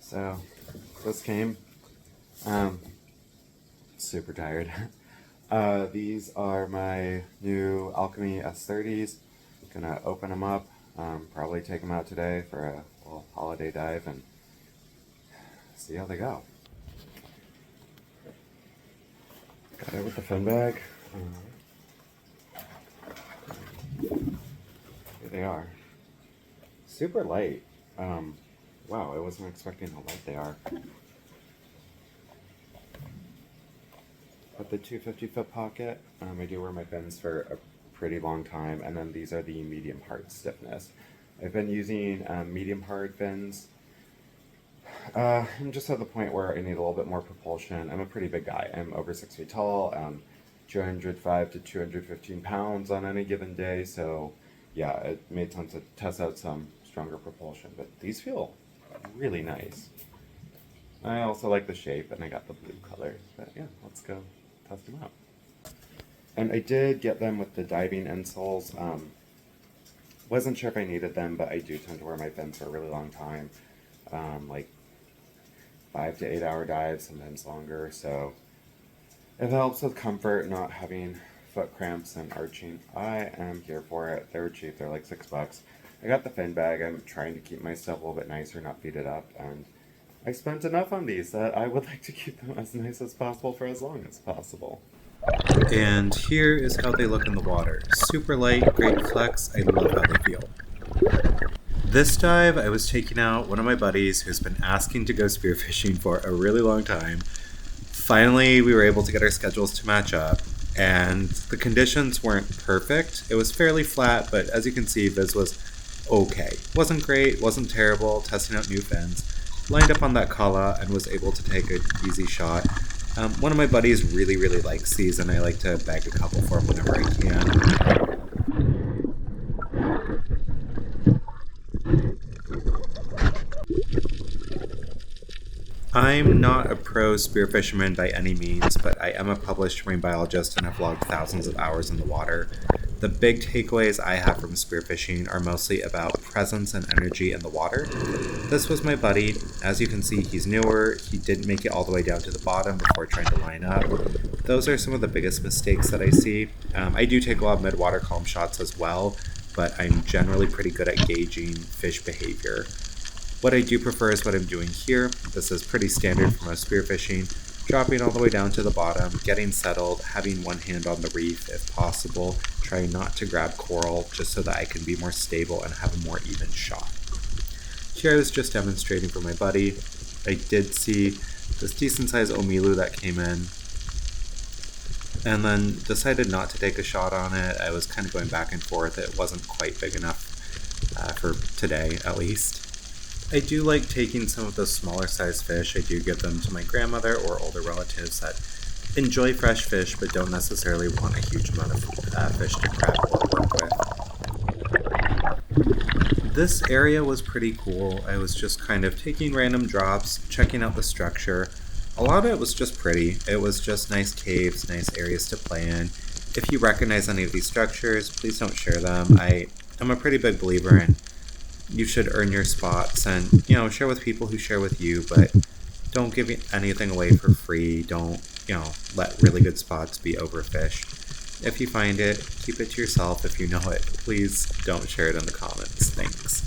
So this came. Super tired. These are my new Alchemy S-30s. Gonna open them up, probably take them out today for a little holiday dive and see how they go. Got it with the fin bag. Here they are. Super light. Wow, I wasn't expecting how light they are. With the 250-foot pocket, I do wear my fins for a pretty long time, and then these are the medium hard stiffness. I've been using medium hard fins. I'm just at the point where I need a little bit more propulsion. I'm a pretty big guy. I'm over 6 feet tall, 205 to 215 pounds on any given day, so yeah, it made sense to test out some stronger propulsion, but these feel really nice. I also like the shape, and I got the blue color, but yeah, let's go test them out. And I did get them with the diving insoles. Wasn't sure if I needed them, but I do tend to wear my fins for a really long time, like 5 to 8 hour dives, sometimes longer, so if it helps with comfort, not having foot cramps and arching, I am here for it. They're cheap, they're like $6. I got the fin bag. I'm trying to keep my stuff a little bit nicer, not beat it up, and I spent enough on these that I would like to keep them as nice as possible for as long as possible. And here is how they look in the water. Super light, great flex, I love how they feel. This dive, I was taking out one of my buddies who's been asking to go spearfishing for a really long time. Finally, we were able to get our schedules to match up, and the conditions weren't perfect. It was fairly flat, but as you can see, Viz was okay. Wasn't great, wasn't terrible, testing out new fins. Lined up on that kala and was able to take an easy shot. One of my buddies really likes these, and I like to bag a couple for him whenever I can. I'm not a pro spearfisherman by any means, but I am a published marine biologist and have logged thousands of hours in the water. The big takeaways I have from spearfishing are mostly about presence and energy in the water. This was my buddy. As you can see, he's newer. He didn't make it all the way down to the bottom before trying to line up. Those are some of the biggest mistakes that I see. I do take a lot of mid-water calm shots as well, but I'm generally pretty good at gauging fish behavior. What I do prefer is what I'm doing here. This is pretty standard for most spearfishing. Dropping all the way down to the bottom, getting settled, having one hand on the reef if possible, trying not to grab coral just so that I can be more stable and have a more even shot. Here I was just demonstrating for my buddy. I did see this decent sized omilu that came in, and then decided not to take a shot on it. I was kind of going back and forth. It wasn't quite big enough for today, at least. I do like taking some of those smaller sized fish. I do give them to my grandmother or older relatives that enjoy fresh fish but don't necessarily want a huge amount of fish to grab or work with. This area was pretty cool. I was just kind of taking random drops, checking out the structure. A lot of it was just pretty. It was just nice caves, nice areas to play in. If you recognize any of these structures, please don't share them. I'm a pretty big believer in you should earn your spots and, share with people who share with you, but don't give anything away for free. Don't, let really good spots be overfished. If you find it, keep it to yourself. If you know it, please don't share it in the comments. Thanks.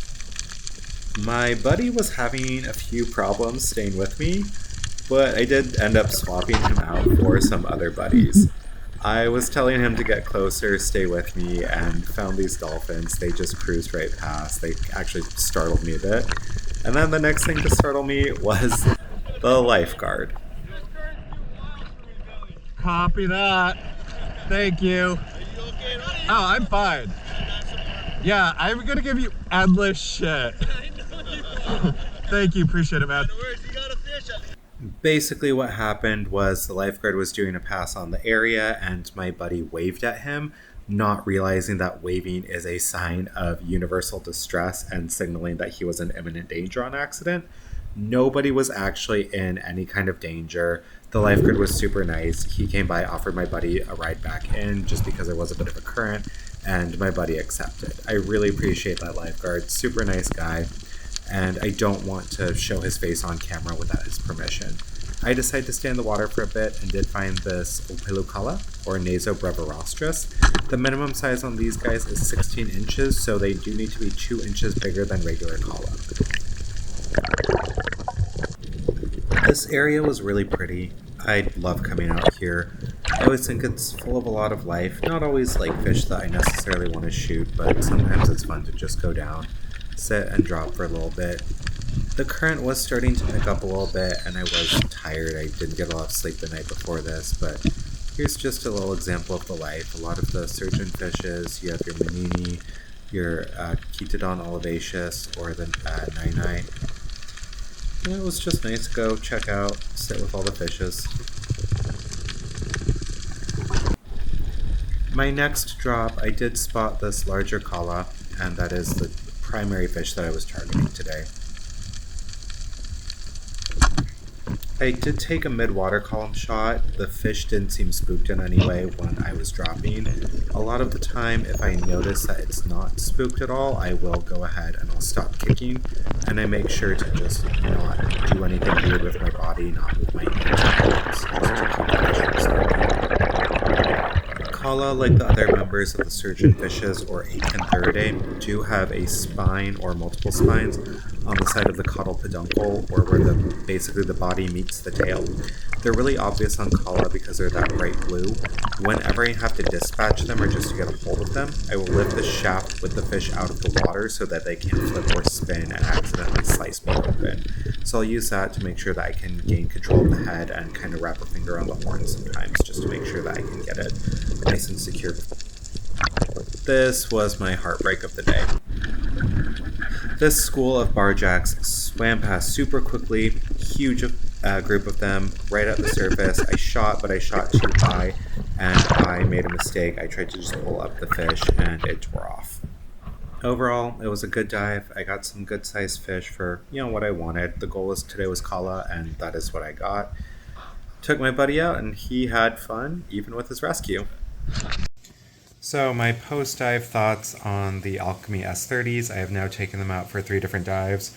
My buddy was having a few problems staying with me, but I did end up swapping him out for some other buddies. I was telling him to get closer, stay with me, and found these dolphins. They just cruised right past. They actually startled me a bit. And then the next thing to startle me was the lifeguard. Copy that. Thank you. Oh, I'm fine. Yeah, I'm gonna give you endless shit. Thank you, appreciate it, man. Basically what happened was the lifeguard was doing a pass on the area and my buddy waved at him, not realizing that waving is a sign of universal distress and signaling that he was in imminent danger on accident. Nobody was actually in any kind of danger. The lifeguard was super nice. He came by, offered my buddy a ride back in just because there was a bit of a current, and my buddy accepted. I really appreciate that lifeguard. Super nice guy. and I don't want to show his face on camera without his permission. I decided to stay in the water for a bit and did find this Opelucala, or Naso brevirostris. The minimum size on these guys is 16 inches, so they do need to be 2 inches bigger than regular Kala. This area was really pretty. I love coming out here. I always think it's full of a lot of life. Not always like fish that I necessarily want to shoot, but sometimes it's fun to just go down, sit and drop for a little bit. The current was starting to pick up a little bit, and I was tired. I didn't get a lot of sleep the night before this, but here's just a little example of the life. A lot of the surgeon fishes, you have your Manini, your Ketodon olivaceus, or the Nai. And it was just nice to go check out, sit with all the fishes. My next drop, I did spot this larger Kala, and that is the primary fish that I was targeting today. I did take a mid-water column shot. The fish didn't seem spooked in any way when I was dropping. A lot of the time, if I notice that it's not spooked at all, I will go ahead and I'll stop kicking, and I make sure to just not do anything weird with my body, not move my hands, just to keep the fish from spooking. Kala, like the other members of the surgeon fishes or Acanthuridae, do have a spine or multiple spines on the side of the caudal peduncle, or where basically the body meets the tail. They're really obvious on Kala because they're that bright blue. Whenever I have to dispatch them or just to get a hold of them, I will lift the shaft with the fish out of the water so that they can't flip or spin and accidentally slice me open. So I'll use that to make sure that I can gain control of the head and kind of wrap a finger on the horn sometimes, just to make sure that I can get it nice and secure. This was my heartbreak of the day. This school of barjacks swam past super quickly, huge group of them right at the surface. I shot, but I shot too high, and I made a mistake. I tried to just pull up the fish, and it tore off. Overall, it was a good dive. I got some good sized fish for, what I wanted. The goal today was Kala, and that is what I got. Took my buddy out, and he had fun, even with his rescue. So my post-dive thoughts on the Alchemy S-30s. I have now taken them out for 3 different dives.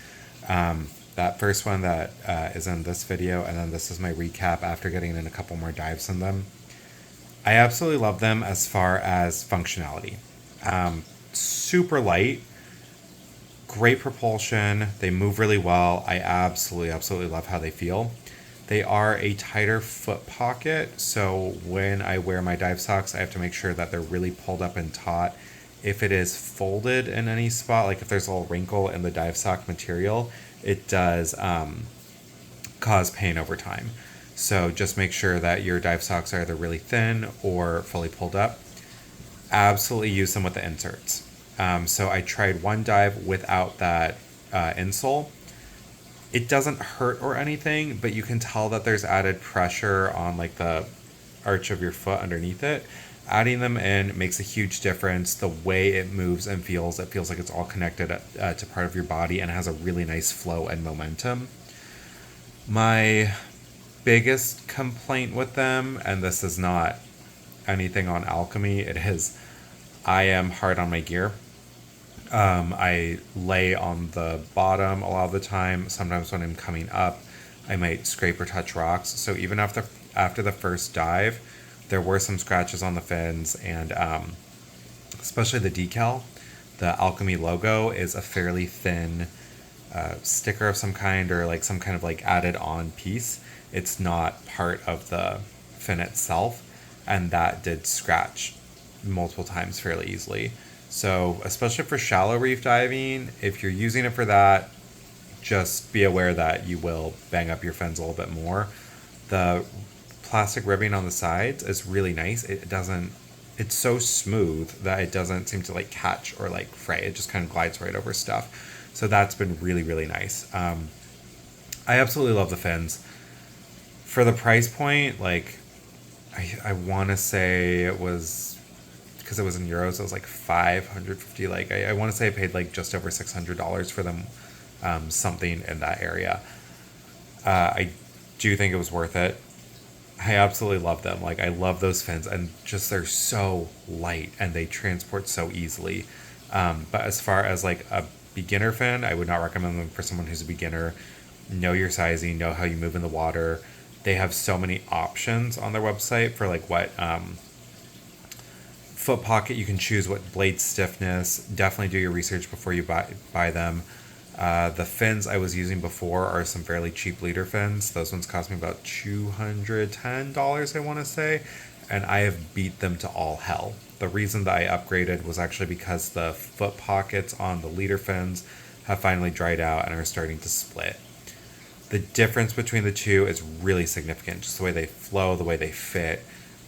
That first one that is in this video, and then this is my recap after getting in a couple more dives in them. I absolutely love them as far as functionality. Super light, great propulsion, they move really well. I absolutely love how they feel. They are a tighter foot pocket, so when I wear my dive socks, I have to make sure that they're really pulled up and taut. If it is folded in any spot, like if there's a little wrinkle in the dive sock material, it does cause pain over time. So just make sure that your dive socks are either really thin or fully pulled up. Absolutely use them with the inserts. So I tried one dive without that insole. It doesn't hurt or anything, but you can tell that there's added pressure on like the arch of your foot underneath it. Adding them in makes a huge difference. The way it moves and feels, it feels like it's all connected to part of your body and has a really nice flow and momentum. My biggest complaint with them, and this is not anything on Alchemy, it is I am hard on my gear. I lay on the bottom a lot of the time. Sometimes when I'm coming up, I might scrape or touch rocks. So even after the first dive, there were some scratches on the fins, and especially the decal. The Alchemy logo is a fairly thin sticker of some kind, or like some kind of like added on piece. It's not part of the fin itself, and that did scratch multiple times fairly easily. So especially for shallow reef diving, if you're using it for that, just be aware that you will bang up your fins a little bit more. The plastic ribbing on the sides is really nice. It's so smooth that it doesn't seem to like catch or like fray. It just kind of glides right over stuff. So that's been really, really nice. I absolutely love the fins. For the price point, like I want to say it was, because it was in euros, it was like 550. Like I want to say I paid like just over $600 for them, something in that area. I do think it was worth it. I absolutely love them. Like I love those fins, and just they're so light and they transport so easily. But as far as like a beginner fin. I would not recommend them for someone who's a beginner. Know your sizing, know how you move in the water. They have so many options on their website for like what foot pocket you can choose, what blade stiffness. Definitely do your research before you buy them. The fins I was using before are some fairly cheap leader fins. Those ones cost me about $210, I want to say, and I have beat them to all hell. The reason that I upgraded was actually because the foot pockets on the leader fins have finally dried out and are starting to split. The difference between the two is really significant. Just the way they flow, the way they fit.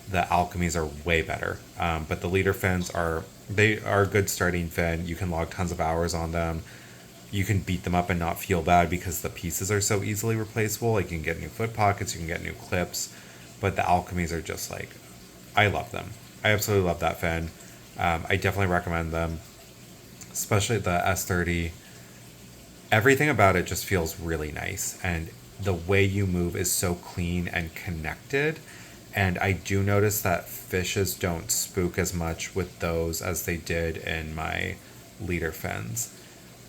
The Alchemies are way better, but the leader fins are a good starting fin. You can log tons of hours on them. You can beat them up and not feel bad because the pieces are so easily replaceable. Like you can get new foot pockets, you can get new clips, but the Alchemies are just like, I love them. I absolutely love that fin. I definitely recommend them, especially the S-30. Everything about it just feels really nice, and the way you move is so clean and connected. And I do notice that fishes don't spook as much with those as they did in my leader fins.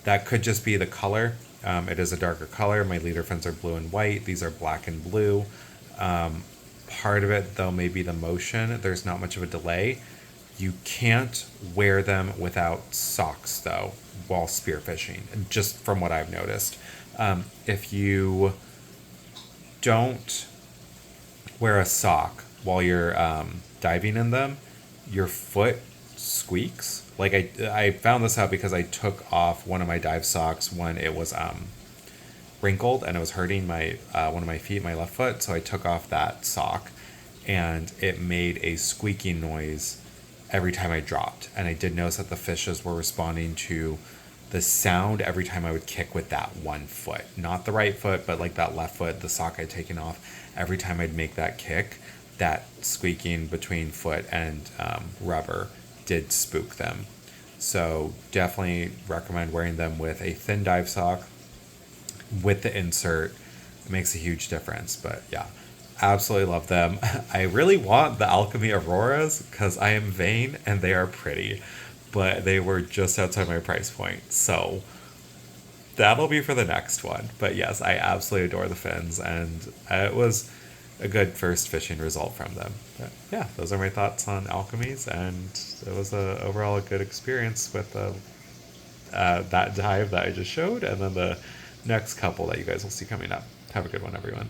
That could just be the color. It is a darker color. My leader fins are blue and white. These are black and blue. Part of it, though, may be the motion. There's not much of a delay. You can't wear them without socks, though, while spearfishing, just from what I've noticed. If you don't wear a sock while you're diving in them, your foot squeaks. Like I found this out because I took off one of my dive socks when it was wrinkled and it was hurting my one of my feet, my left foot. So I took off that sock, and it made a squeaking noise every time I dropped. And I did notice that the fishes were responding to the sound every time I would kick with that one foot, not the right foot, but like that left foot, the sock I'd taken off. Every time I'd make that kick, that squeaking between foot and rubber did spook them. So definitely recommend wearing them with a thin dive sock with the insert. It makes a huge difference. But yeah, absolutely love them. I really want the Alchemy Auroras because I am vain and they are pretty, but they were just outside my price point. So that'll be for the next one. But yes, I absolutely adore the fins, and it was a good first fishing result from them. But yeah, those are my thoughts on Alchemies, and it was overall a good experience with that dive that I just showed, and then the next couple that you guys will see coming up. Have a good one, everyone.